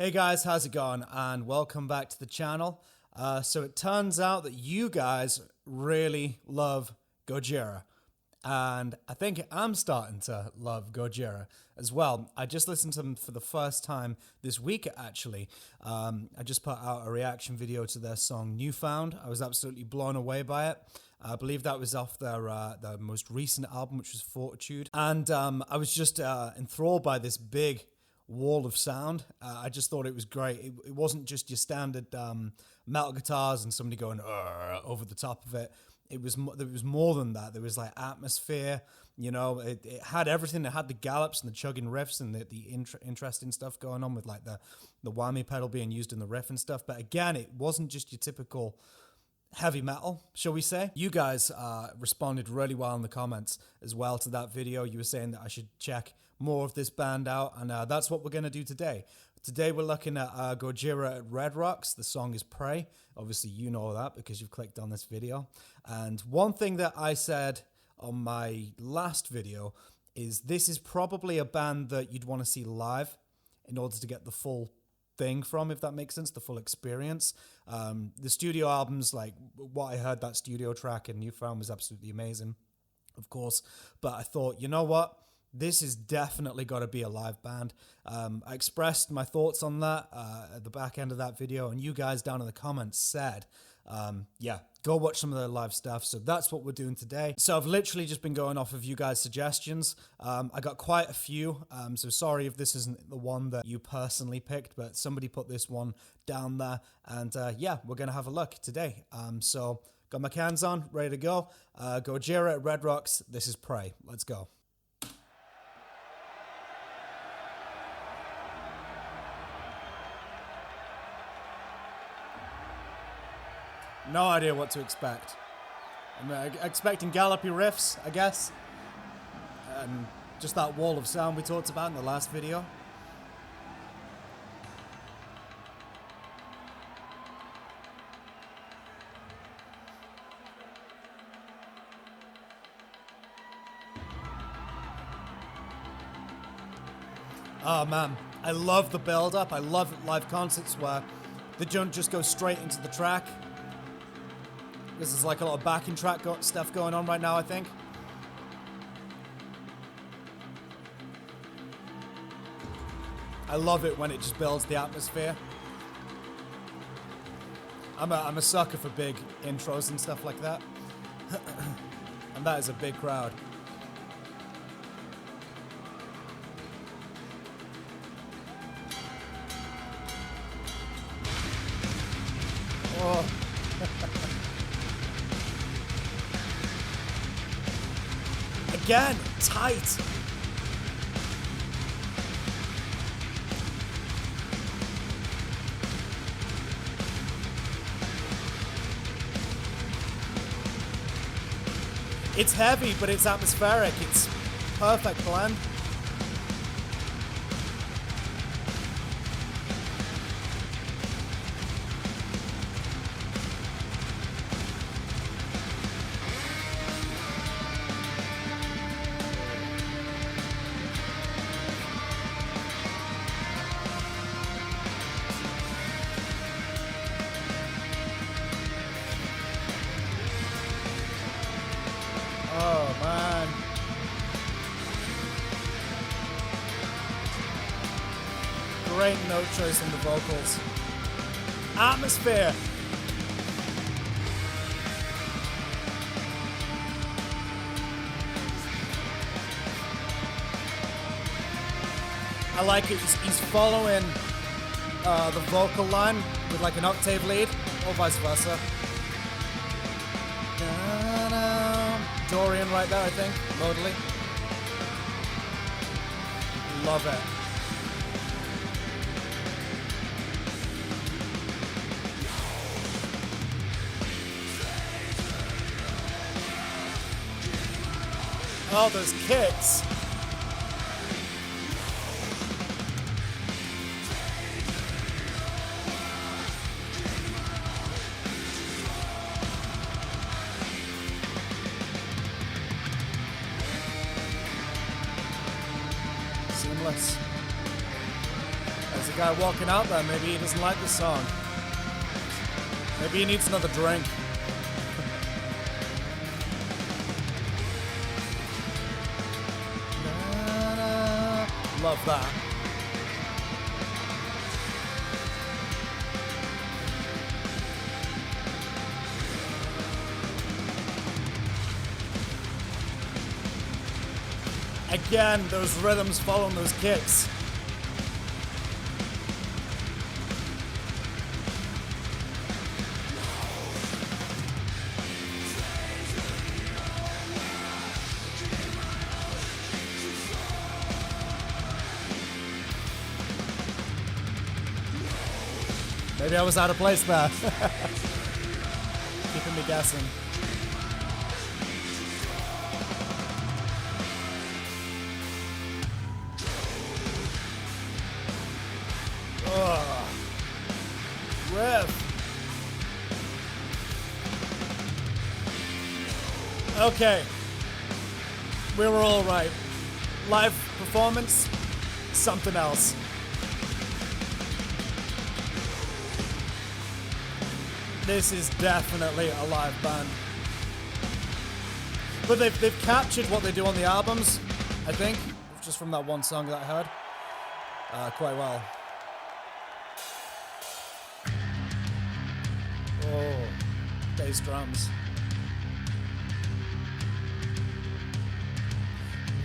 Hey guys, how's it going? And welcome back to the channel. So it turns out that you guys really love Gojira. And I think I'm starting to love Gojira as well. I just listened to them for the first time this week, actually. I just put out a reaction video to their song Newfound. I was absolutely blown away by it. I believe that was off their most recent album, which was Fortitude. And I was just enthralled by this big wall of sound. I just thought it was great. It wasn't just your standard metal guitars and somebody going over the top of it. There was more than that. There was like atmosphere, you know. It had everything. It had the gallops and the chugging riffs and the interesting stuff going on with like the whammy pedal being used in the riff and stuff. But again, it wasn't just your typical heavy metal, shall we say. You guys responded really well in the comments as well to that video. You were saying that I should check more of this band out, and that's what we're going to do today. Today we're looking at Gojira at Red Rocks. The song is Pray. Obviously you know that because you've clicked on this video. And one thing that I said on my last video is this is probably a band that you'd want to see live in order to get the full thing from, if that makes sense, the full experience. The studio albums, like what I heard, that studio track in Newfound was absolutely amazing, of course. But I thought, you know what? This has definitely got to be a live band. I expressed my thoughts on that at the back end of that video, and you guys down in the comments said, yeah, go watch some of their live stuff. So that's what we're doing today. So I've literally just been going off of you guys' suggestions. I got quite a few, so sorry if this isn't the one that you personally picked, but somebody put this one down there, and yeah, we're going to have a look today. So got my cans on, ready to go. Gojira at Red Rocks, this is Pray. Let's go. No idea what to expect. I'm expecting gallopy riffs, I guess. And just that wall of sound we talked about in the last video. Oh man, I love the build-up. I love live concerts where they don't just go straight into the track. This is like a lot of backing track stuff going on right now, I think. I love it when it just builds the atmosphere. I'm a sucker for big intros and stuff like that. And that is a big crowd. Oh. Again, tight. It's heavy, but it's atmospheric. It's perfect blend. Oh, man. Great note choice on the vocals. Atmosphere. I like it. He's following the vocal line with like an octave lead, or vice versa. Dorian right there, I think, modally. Love it. Oh, those kicks. seamless. As a guy walking out there. Maybe he doesn't like this song. Maybe he needs another drink. Love that. Again, those rhythms following those kicks. Maybe I was out of place there. Keeping me guessing. Ugh. Riff. Okay. We were all right. Live performance, something else. This is definitely a live band. But they've captured what they do on the albums, I think, just from that one song that I heard, quite well. Oh, bass drums.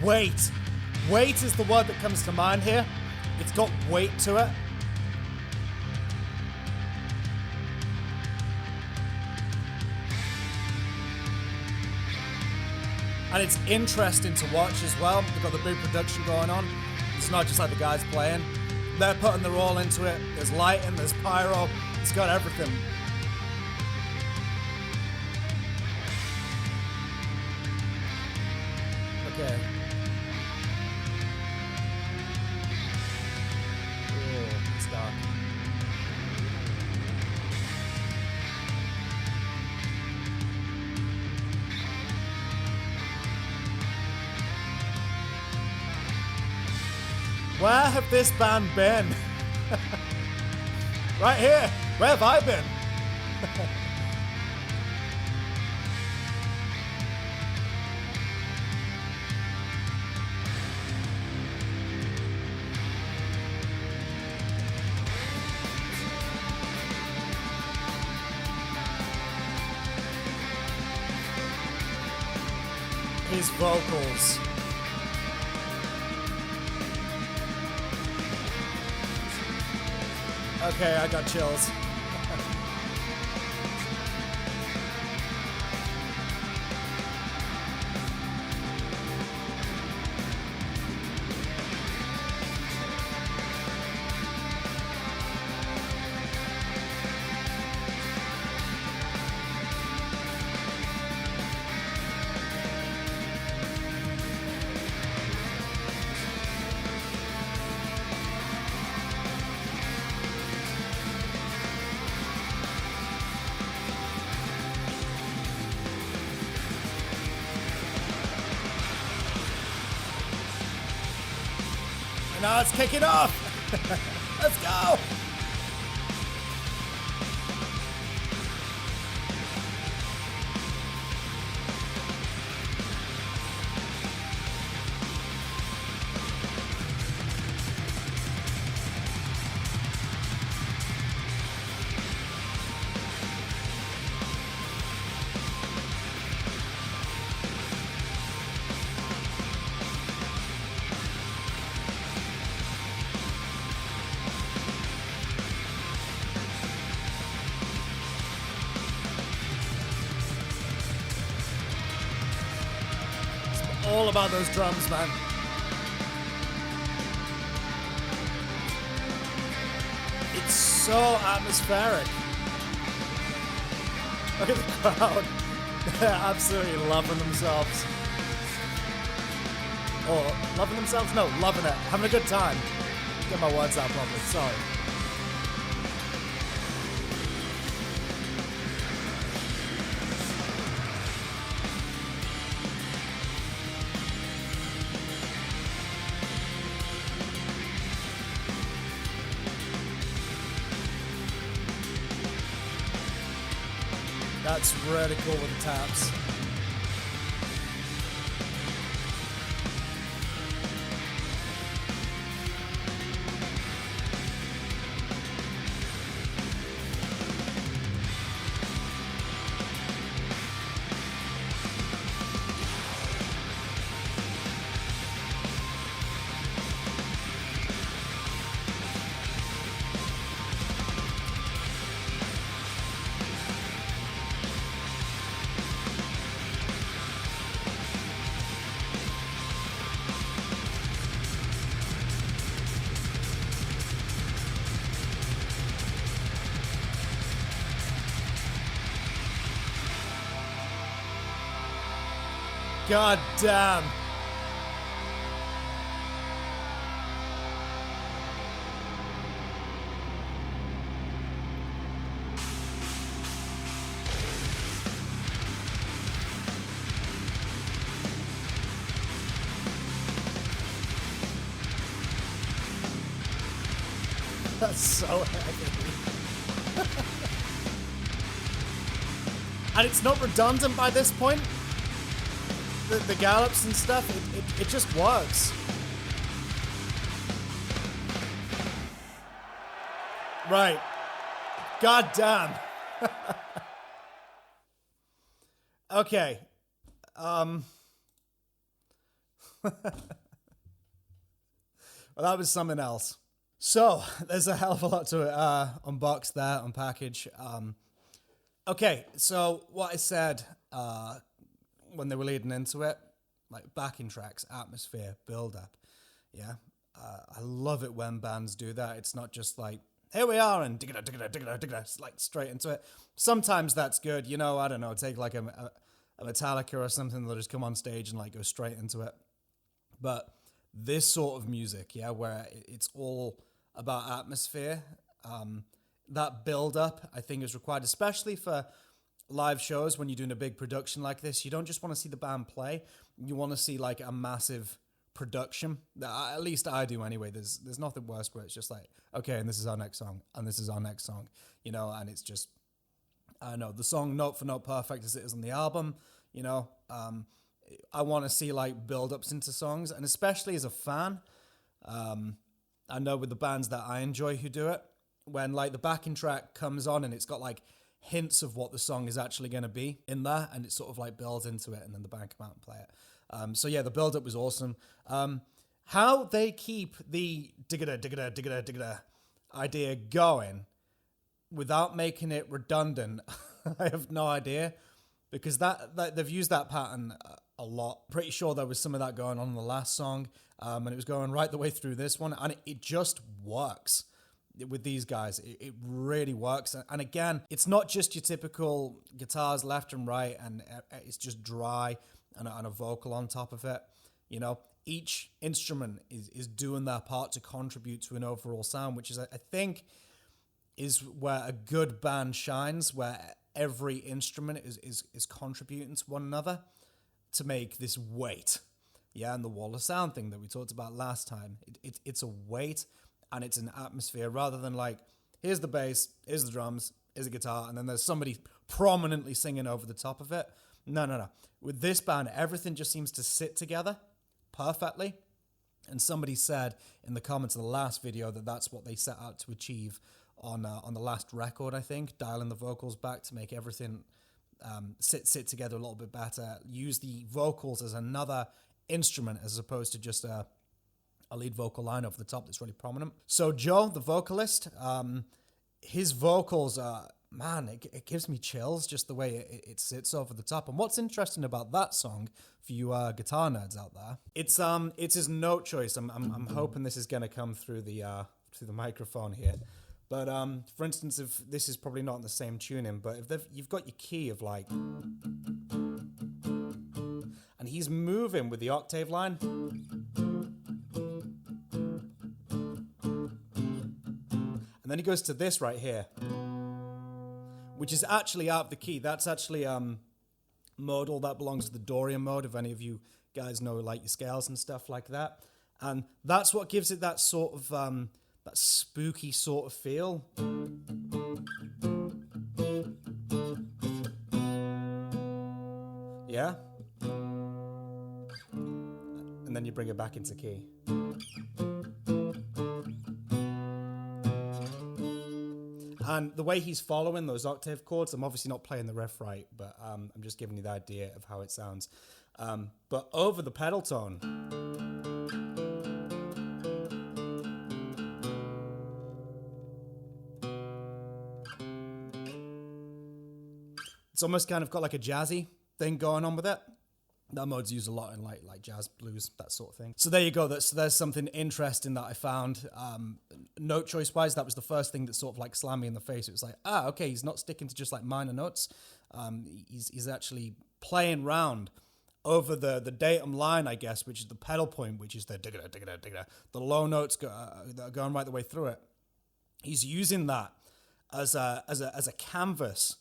Weight. Weight is the word that comes to mind here. It's got weight to it. And it's interesting to watch as well. They've got the big production going on. It's not just like the guys playing. They're putting their all into it. There's lighting, there's pyro. It's got everything. Okay. Oh, it's dark. Where have this band been? Right here. Where have I been? His vocals. Okay, I got chills. And now it's kicking off. Let's go. All about those drums, man. It's so atmospheric. Look at the crowd. They're absolutely loving themselves. Or loving themselves? No, loving it. Having a good time. Get my words out properly. Sorry. That's really cool with the taps. God damn. That's so heavy. And it's not redundant by this point. The gallops and stuff, it just works. Right. God damn. Okay. Well, that was something else. So, there's a hell of a lot to unbox there, unpackage. Okay, so what I said when they were leading into it, like backing tracks, atmosphere, build up. Yeah. I love it when bands do that. It's not just like, here we are, and it's like straight into it. Sometimes that's good, you know, I don't know, take like a Metallica or something, they'll just come on stage and like go straight into it. But this sort of music, yeah, where it's all about atmosphere, that build up, I think, is required, especially for live shows. When you're doing a big production like this, you don't just want to see the band play, you want to see like a massive production. At least I do anyway. There's nothing worse where it's just like, okay, and this is our next song, and this is our next song, you know, and it's just, I don't know, the song note for note perfect as it is on the album, you know. I want to see like build-ups into songs, and especially as a fan, I know with the bands that I enjoy who do it, when like the backing track comes on and it's got like hints of what the song is actually going to be in there, and it sort of like builds into it, and then the band come out and play it. So yeah, the build-up was awesome. How they keep the digga idea going without making it redundant, I have no idea, because that they've used that pattern a lot. Pretty sure there was some of that going on in the last song, and it was going right the way through this one, and it just works. With these guys, it really works. And again, it's not just your typical guitars left and right, and it's just dry and a vocal on top of it. You know, each instrument is doing their part to contribute to an overall sound, which is, I think, is where a good band shines, where every instrument is contributing to one another to make this weight. Yeah, and the wall of sound thing that we talked about last time, it's a weight, and it's an atmosphere, rather than like, here's the bass, here's the drums, here's the guitar, and then there's somebody prominently singing over the top of it. No. With this band, everything just seems to sit together perfectly. And somebody said in the comments of the last video that that's what they set out to achieve on the last record, I think, dialing the vocals back to make everything sit together a little bit better. Use the vocals as another instrument as opposed to just a lead vocal line over the top that's really prominent. So Joe, the vocalist, his vocals are, man, it gives me chills just the way it sits over the top. And what's interesting about that song, for you guitar nerds out there, it's his note choice. I'm hoping this is going to come through the microphone here. But for instance, if this is probably not in the same tuning, but if you've got your key of like, and he's moving with the octave line. And then he goes to this right here, which is actually out of the key. That's actually modal. That belongs to the Dorian mode, if any of you guys know like your scales and stuff like that. And that's what gives it that sort of, that spooky sort of feel. bring it back into key. And the way he's following those octave chords, I'm obviously not playing the riff right, but I'm just giving you the idea of how it sounds. But over the pedal tone, it's almost kind of got like a jazzy thing going on with it. That mode's used a lot in like jazz, blues, that sort of thing. So there you go. There's something interesting that I found. Note choice wise, that was the first thing that sort of like slammed me in the face. It was like, okay, he's not sticking to just like minor notes. He's actually playing round over the datum line, I guess, which is the pedal point, which is the digga digga digga. The low notes that are going right the way through it. He's using that as a canvas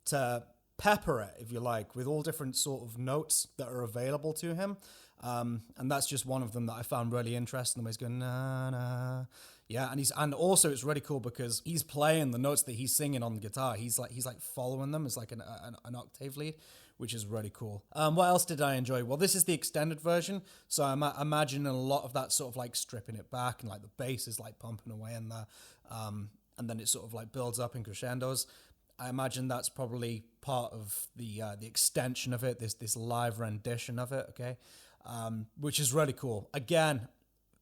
to pepper it, if you like, with all different sort of notes that are available to him. And that's just one of them that I found really interesting. The way he's going, na, na. Yeah, and also it's really cool because he's playing the notes that he's singing on the guitar. He's like following them as like an octave lead, which is really cool. What else did I enjoy? Well, this is the extended version. So I'm imagining a lot of that sort of like stripping it back, and like the bass is like pumping away in there. And then it sort of like builds up in crescendos. I imagine that's probably part of the extension of it, this live rendition of it, okay? Which is really cool. Again,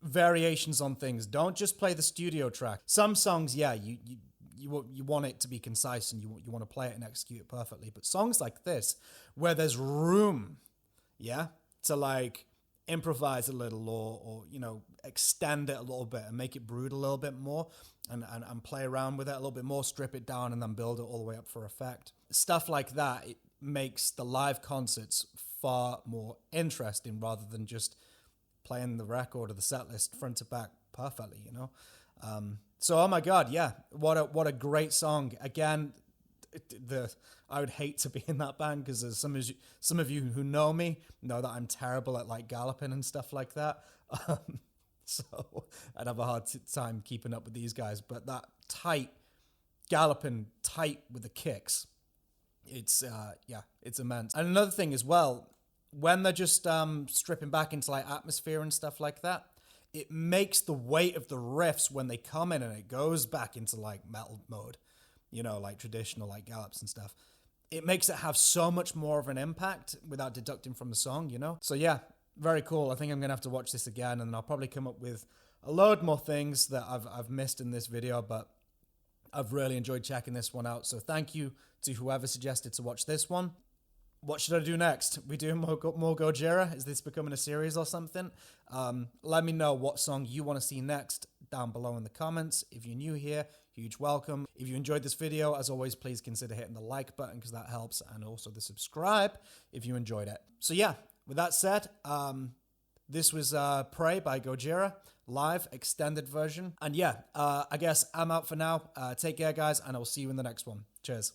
variations on things. Don't just play the studio track. Some songs, yeah, you want it to be concise and you want to play it and execute it perfectly. But songs like this, where there's room, yeah, to like improvise a little or you know, extend it a little bit and make it brood a little bit more and play around with it a little bit more, strip it down and then build it all the way up for effect. Stuff like that, it makes the live concerts far more interesting rather than just playing the record or the set list front to back perfectly, you know? So, oh my God, yeah, what a great song. Again, I would hate to be in that band because there's some of you who know me know that I'm terrible at like galloping and stuff like that. So I'd have a hard time keeping up with these guys. But that galloping tight with the kicks, it's immense. And another thing as well, when they're just stripping back into like atmosphere and stuff like that, it makes the weight of the riffs when they come in and it goes back into like metal mode, you know, like traditional like gallops and stuff. It makes it have so much more of an impact without deducting from the song, you know? So yeah, very cool. I think I'm going to have to watch this again, and I'll probably come up with a load more things that I've missed in this video, but I've really enjoyed checking this one out. So thank you to whoever suggested to watch this one. What should I do next? We doing more Gojira? Is this becoming a series or something? Let me know what song you want to see next down below in the comments. If you're new here, huge welcome. If you enjoyed this video, as always, please consider hitting the like button because that helps, and also the subscribe if you enjoyed it. So yeah, with that said, this was Pray by Gojira, live extended version. And yeah, I guess I'm out for now. Take care, guys, and I'll see you in the next one. Cheers.